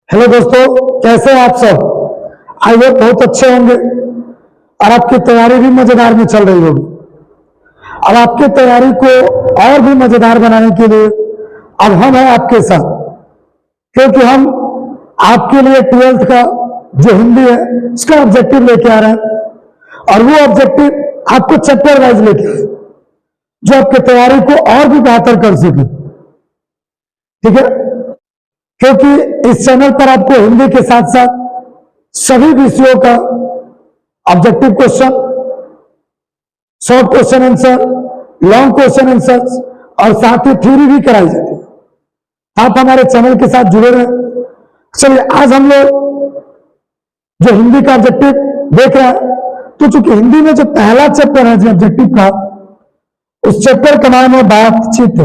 Hello दोस्तों, कैसे हैं आप सब। आई होप बहुत अच्छे होंगे और आपकी तैयारी भी मजेदार में चल रही होगी। अब आपकी तैयारी को और भी मजेदार बनाने के लिए अब हम हैं आपके साथ, क्योंकि हम आपके लिए 12th का जो हिंदी है उसका ऑब्जेक्टिव लेके आ रहे हैं और वो ऑब्जेक्टिव आपको चैप्टर वाइज लेके आए जो आपकी तैयारी को और भी बेहतर कर सके। ठीक है, क्योंकि इस चैनल पर आपको हिंदी के साथ साथ सभी विषयों का objective question, short question answer, long question answer और साथ ही थ्योरी भी कराई जाती है। आप हमारे चैनल के साथ जुड़े रहे। चलिए, आज हम लोग जो हिंदी का ऑब्जेक्टिव देख रहे हैं, तो चूंकि हिंदी में जो पहला चैप्टर है जो ऑब्जेक्टिव का, उस चैप्टर का नाम है बातचीत।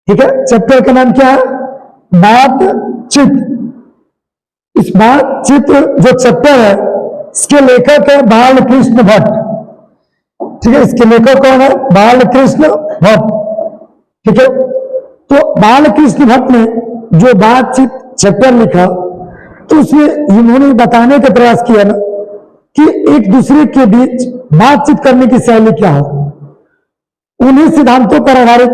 ठीक है, चैप्टर का नाम क्या है? बातचीत। इस बातचीत जो चैप्टर है, इसके लेखक है बालकृष्ण भट्ट। ठीक है, इसके लेखक कौन है? बालकृष्ण भट्ट। ठीक है, तो बालकृष्ण भट्ट ने जो बातचीत चैप्टर लिखा, तो उसमें इन्होंने बताने का प्रयास किया ना कि एक दूसरे के बीच बातचीत करने की शैली क्या है। उन्हीं सिद्धांतों पर आधारित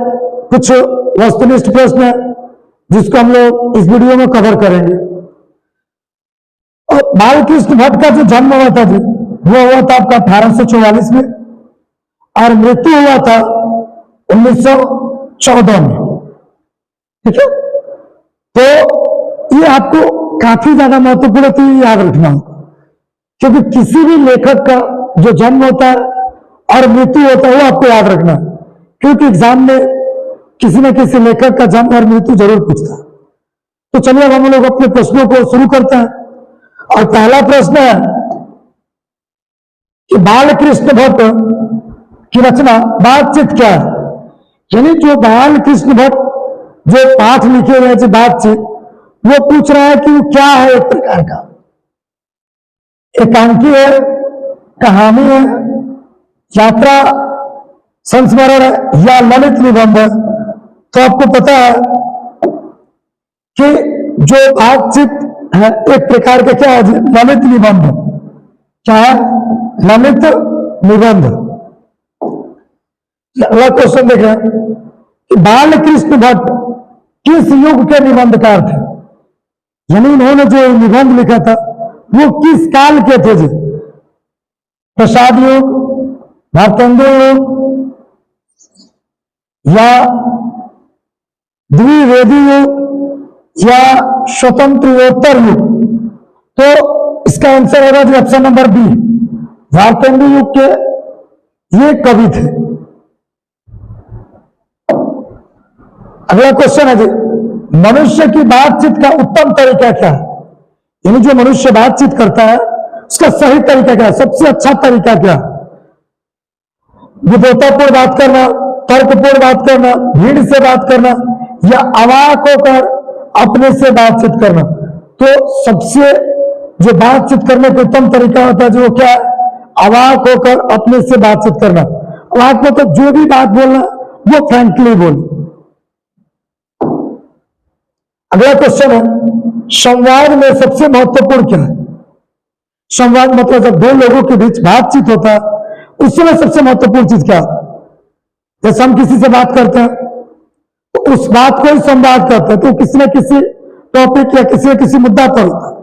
कुछ वस्तुनिष्ठ प्रश्न है जिसको हम लोग इस वीडियो में कवर करेंगे। और बालकृष्ण भट्ट का जो जन्म हुआ था जी, वो हुआ था आपका 1844 में और मृत्यु हुआ था 1914 में। ठीक है, तो ये आपको काफी ज्यादा महत्वपूर्ण तो याद रखना होगा, क्योंकि किसी भी लेखक का जो जन्म होता है और मृत्यु होता है वो आपको याद रखना है, क्योंकि एग्जाम में किसी न किसी लेखक का जन्म और मृत्यु जरूर पूछता है। तो चलिए अब हम लोग अपने प्रश्नों को शुरू करते हैं। और पहला प्रश्न है कि बालकृष्ण भट्ट की रचना बातचीत क्या है। यानी जो बालकृष्ण भट्ट जो पाठ लिखे हुए हैं बातचीत, वो पूछ रहा है कि वो क्या है। एक प्रकार का एकांकी है, कहानी है, यात्रा संस्मरण है या ललित निबंध है। तो आपको पता है कि जो बातचीत है एक प्रकार का क्या है? ललित निबंध। क्या है? ललित निबंध। अगला क्वेश्चन देखें कि बालकृष्ण भट्ट किस युग के निबंधकार थे। यानी इन्होंने जो निबंध लिखा था वो किस काल के थे जी? प्रसाद युग, भारतेंदु युग या द्विवेदी युग या स्वतंत्रोत्तर युग। तो इसका आंसर होगा जी ऑप्शन नंबर बी, भारतेंदु युग के ये कवि थे। अगला क्वेश्चन है जी, मनुष्य की बातचीत का उत्तम तरीका क्या है। यानी जो मनुष्य बातचीत करता है उसका सही तरीका क्या है, सबसे अच्छा तरीका क्या है? विद्वतापूर्ण बात करना, तर्कपूर्ण बात करना, भीड़ से बात करना या अवाक होकर अपने से बातचीत करना। तो सबसे जो बातचीत करने का उत्तम तरीका होता है जो क्या है? अवाक होकर अपने से बातचीत करना। अवाक मतलब जो भी बात बोलना वो फ्रैंकली बोले। अगला क्वेश्चन है, संवाद में सबसे महत्वपूर्ण क्या है। संवाद मतलब जब दो लोगों के बीच बातचीत होता है उस समय सबसे महत्वपूर्ण चीज क्या है? जैसे हम किसी से बात करते हैं तो उस बात को ही संवाद करते हैं, तो किसी न किसी टॉपिक या किसी न किसी मुद्दा पर होता है।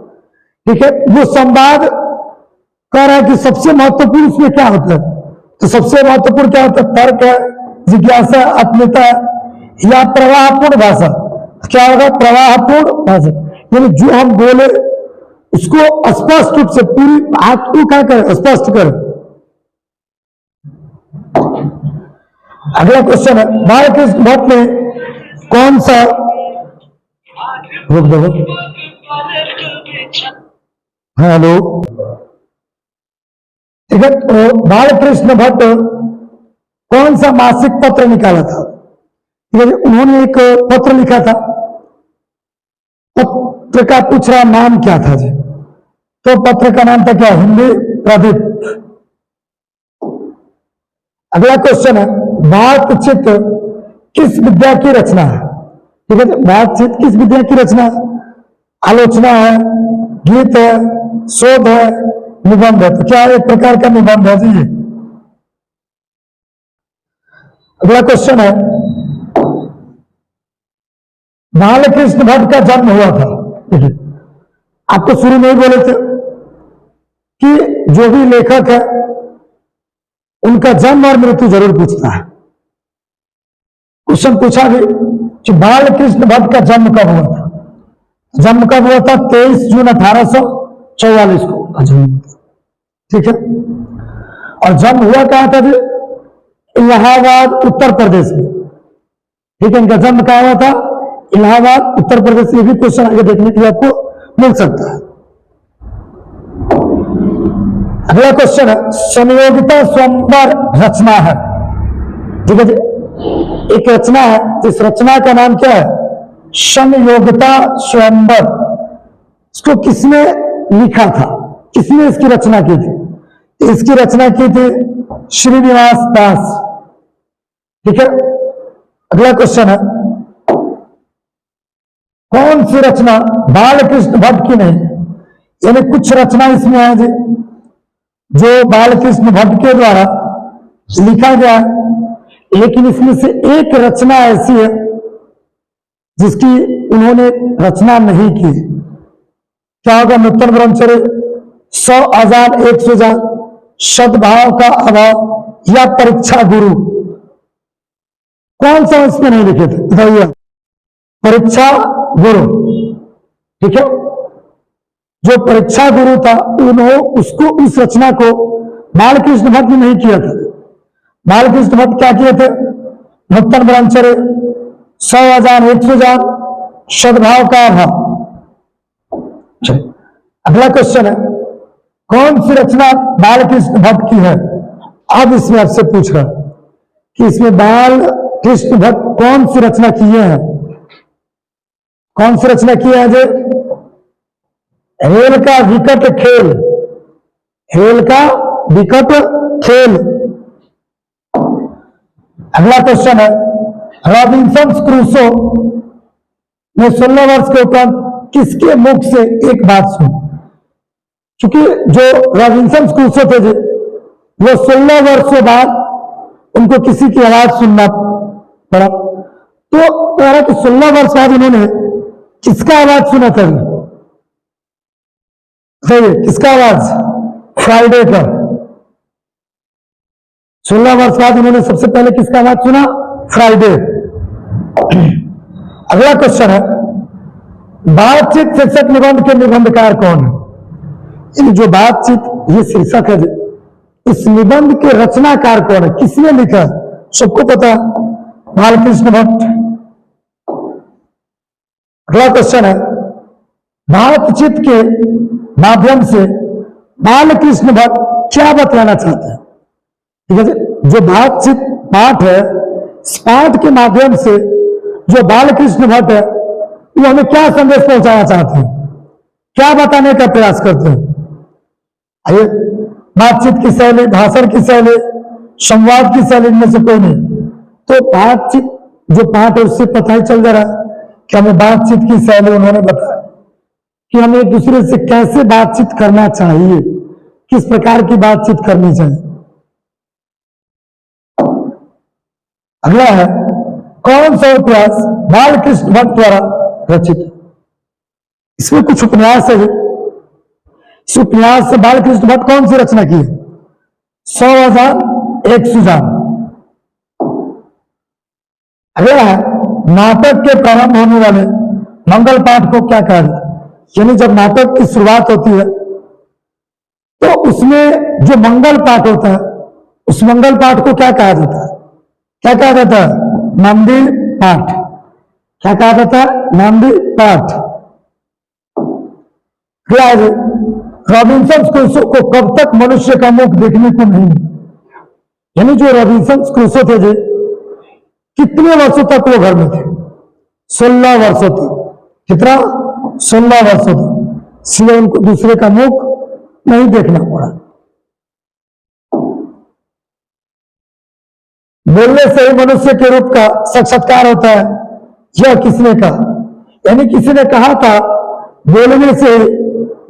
ठीक है, वो संवाद कह रहा है कि सबसे महत्वपूर्ण उसमें क्या होता है। तो सबसे महत्वपूर्ण क्या होता है? तर्क है, जिज्ञासा, आत्मीयता या प्रवाहपूर्ण भाषा। क्या होगा? प्रवाहपूर्ण भाषा। यानी जो हम बोले उसको स्पष्ट रूप से पूरी बात को क्या करें? स्पष्ट करें। अगला क्वेश्चन है, बालकृष्ण भट्ट ने कौन सा, रुक दो, हेलो, ठीक है, तो बालकृष्ण भट्ट कौन सा मासिक पत्र निकाला था। उन्होंने एक पत्र लिखा था, पत्र का पूछ रहा नाम क्या था जी? तो पत्र का नाम था क्या? हिंदी प्रदीप। अगला क्वेश्चन है, बातचीत किस विद्या की रचना है। ठीक है, बातचीत किस विद्या की रचना है? आलोचना है, गीत है, शोध है, निबंध है। तो क्या एक प्रकार का निबंध है जी? अगला क्वेश्चन है, बालकृष्ण भट्ट का जन्म हुआ था। आपको शुरू में ही बोले थे कि जो भी लेखक है उनका जन्म और मृत्यु जरूर पूछता है। क्वेश्चन पूछा भी कि बालकृष्ण भट्ट का जन्म कब हुआ था? जन्म कब हुआ था? 23 जून 1844 को जन्म हुआ था। ठीक है, और जन्म हुआ कहां था जी? इलाहाबाद उत्तर प्रदेश में। ठीक है, इनका जन्म कहां हुआ था? इलाहाबाद उत्तर प्रदेश। ये भी क्वेश्चन आगे देखने के लिए आपको मिल सकता है। अगला क्वेश्चन है, संयोगिता स्वयंवर रचना है। ठीक है जी, एक रचना है, इस रचना का नाम क्या है? संयोगिता स्वयंवर। इसको किसने लिखा था? किसने इसकी रचना की थी? इसकी रचना की थी श्रीनिवास दास। ठीक है, अगला क्वेश्चन है, कौन सी रचना बालकृष्ण भट्ट की नहीं? यानी कुछ रचना इसमें है जी जो बालकृष्ण भट्ट के द्वारा लिखा गया है, लेकिन इसमें से एक रचना ऐसी है जिसकी उन्होंने रचना नहीं की। क्या होगा? नूतन ब्रह्मचर्य, 100 आजाद 100 जान, सद्भाव का अभाव या परीक्षा गुरु। कौन सा इसमें नहीं लिखे थे? बताइए। परीक्षा गुरु। ठीक है, जो परीक्षा गुरु था उन्होंने उसको, उस रचना को बालकृष्ण भट्ट ने नहीं किया था। बालकृष्ण भट्ट क्या किए थे? नूतन ब्रह्मचर्य, 100 आजाद 100 जान, सद्भाव का अभाव। अगला क्वेश्चन है, कौन सी रचना बालकृष्ण भट्ट की है? अब इसमें आपसे पूछ रहा कि इसमें बालकृष्ण भट्ट कौन सी रचना किए हैं? कौन सी रचना की है जी? रेल का विकट खेल। रेल का विकट खेल। अगला क्वेश्चन है, रॉबिन्सन क्रूसो ने 16 वर्ष के उपरांत किसके मुख से एक बात सुनी? क्योंकि जो रॉबिन्सन क्रूसो थे जी, वो 16 वर्षों बाद उनको किसी की आवाज सुनना पड़ा। तो कह रहा कि 16 वर्ष बाद उन्होंने किसका आवाज सुना था? सही, किसका आवाज? फ्राइडे का। 16 वर्ष बाद उन्होंने सबसे पहले किसका आवाज सुना? फ्राइडे। अगला क्वेश्चन है, बातचीत शीर्षक निबंध के निबंधकार कौन है? जो बातचीत ये शीर्षक है, इस निबंध के रचनाकार कौन है? किसने लिखा? सबको पता, बालकृष्ण भट्ट। अगला क्वेश्चन है, बातचीत के माध्यम से बालकृष्ण भट्ट क्या बतलाना चाहते हैं? ठीक है, जो बातचीत पाठ है, इस पाठ के माध्यम से जो बालकृष्ण भट्ट है वो हमें क्या संदेश पहुंचाना चाहते हैं? क्या बताने का प्रयास करते हैं? आइए, बातचीत की शैली, भाषण की शैली, संवाद की शैली में से कोई नहीं। तो बातचीत जो पाठ है उससे पता ही चल जा रहा है कि हमें बातचीत की शैली उन्होंने बताया कि हमें एक दूसरे से कैसे बातचीत करना चाहिए, किस प्रकार की बातचीत करनी चाहिए। अगला है, कौन सा उपन्यास बालकृष्ण भट्ट द्वारा रचित? इसमें कुछ उपन्यास है। इस उपन्यास से बालकृष्ण भट्ट कौन सी रचना की है? 100 आजाद 100 जान। अगला है, नाटक के प्रारंभ होने वाले मंगल पाठ को क्या कहा जाता है? यानी जब नाटक की शुरुआत होती है तो उसमें जो मंगल पाठ होता है, उस मंगल पाठ को क्या कहा जाता है? क्या कहा जाता है? मंदिर पाठ। क्या कहा जाता है? मंदिर पाठ। रॉबिन्सन क्रूसो को कब तक मनुष्य का मुख देखने को नहीं मिला? यानी जो रॉबिन्सन क्रूसो थे जी, कितने वर्षों तक वो घर में थे? 16 वर्षों तक। कितना? 16 वर्षों तक। इसलिए उनको दूसरे का मुख नहीं देखना पड़ा। बोलने से ही मनुष्य के रूप का साक्षात्कार होता है, यह किसने कहा? यानी किसी ने कहा था बोलने से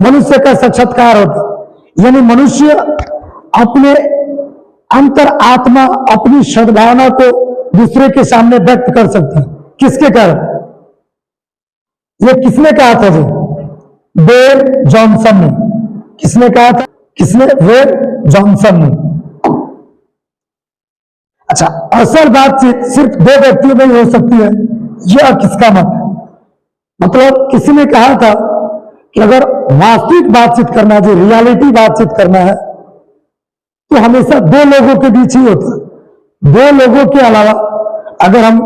मनुष्य का साक्षात्कार होता है। यानी मनुष्य अपने अंतर आत्मा, अपनी सद्भावना को दूसरे के सामने व्यक्त कर सकता है। किसके कारण? ये किसने कहा था जी? बेर जॉनसन ने। किसने कहा था? किसने? बेर जॉनसन ने। अच्छा, असल बातचीत सिर्फ दो व्यक्तियों में ही हो सकती है, यह किसका मत है? मतलब किसी ने कहा था कि अगर वास्तविक बातचीत करना है, जो रियलिटी बातचीत करना है, तो हमेशा दो लोगों के बीच ही होता है। दो लोगों के अलावा अगर हम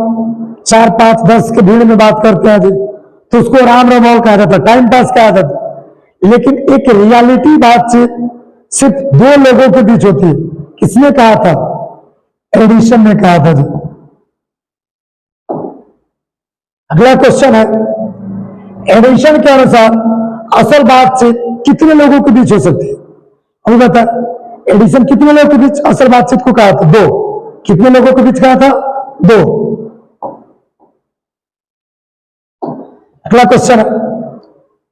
4, 5, 10 के भीड़ में बात करते हैं जी, तो उसको राम रमौल कहा जाता, टाइम पास कहा जाता। लेकिन एक रियलिटी बातचीत सिर्फ दो लोगों के बीच होती है। किसने कहा था? एडिसन ने कहा था जी। अगला क्वेश्चन है, एडिसन के अनुसार असल बातचीत कितने लोगों के बीच हो सकती है? हमें बता, एडिसन कितने लोगों के बीच असल बातचीत को कहा था? 2। कितने लोगों के बीच कहा था? 2। अगला क्वेश्चन है,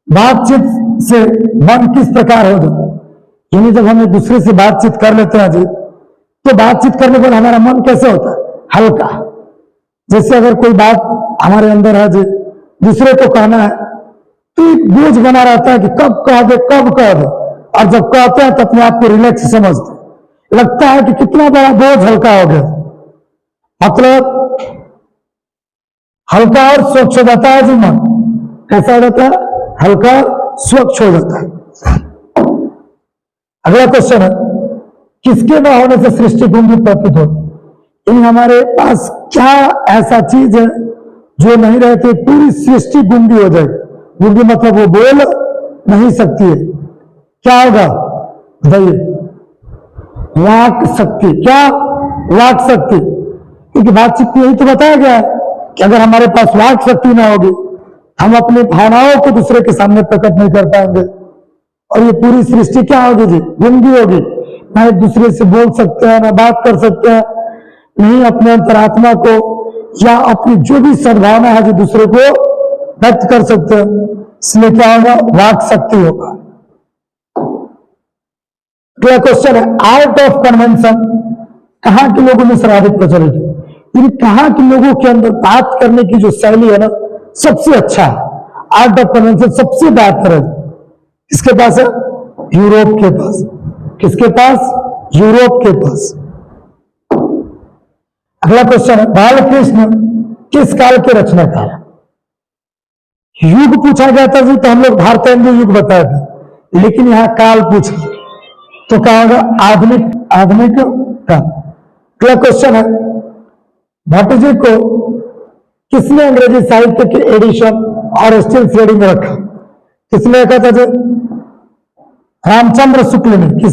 बातचीत से मन किस प्रकार हो जाता है? यानी जब हम एक दूसरे से बातचीत कर लेते हैं जी, तो बातचीत करने पर हमारा मन कैसे होता है? हल्का। जैसे अगर कोई बात हमारे अंदर है जी, दूसरे को कहना है, तो एक बोझ बना रहता है कि कब कह दे, कब कह दे। और जब कहते हैं तो अपने आप को रिलैक्स समझते, लगता है कि कितना बड़ा बोझ हल्का हो गया। मतलब हल्का और स्वच्छ हो जाता है जी मन। कैसा हो जाता है? हल्का स्वच्छ हो जाता है। अगला क्वेश्चन है, किसके न होने से सृष्टि गूंगी प्रतीत हो? इन हमारे पास क्या ऐसा चीज है जो नहीं रहती पूरी सृष्टि गूंगी हो जाए? गूंगी मतलब वो बोल नहीं सकती है। क्या होगा बताइए? वाक शक्ति। क्या? वाक शक्ति। क्योंकि बातचीत में यही तो बताया गया है कि अगर हमारे पास वाक शक्ति ना होगी, हम अपनी भावनाओं को दूसरे के सामने प्रकट नहीं कर पाएंगे, और ये पूरी सृष्टि क्या होगी जी? गूंगी होगी। ना एक दूसरे से बोल सकते हैं, ना बात कर सकते हैं, नहीं अपने अंतरात्मा को या अपनी जो भी सद्भावना है जो दूसरे को व्यक्त कर सकते हैं। इसलिए क्या होगा? वाक शक्ति होगा। अगला क्वेश्चन है, आर्ट ऑफ कन्वेंशन कहां के लोगों में सर्वाधिक प्रचलित है? कहां के लोगों के अंदर बात करने की जो शैली है ना, सबसे अच्छा है। आर्ट ऑफ कन्वेंशन सबसे बेहतर है। किसके पास है? यूरोप के पास। किसके पास? यूरोप के पास। अगला क्वेश्चन है, बालकृष्ण किस काल के रचनाकार? युग पूछा गया था जी, तो हम लोग भारतेंदु युग बताए थे, लेकिन यहां काल पूछा तो क्या होगा? आधुनिक। आधुनिक काल। अगला क्वेश्चन है, भट्ट जी को किसने अंग्रेजी साहित्य के एडिशन और स्टील श्रेणी में रखा? किसने रखा था जी? रामचंद्र शुक्ल ने। किस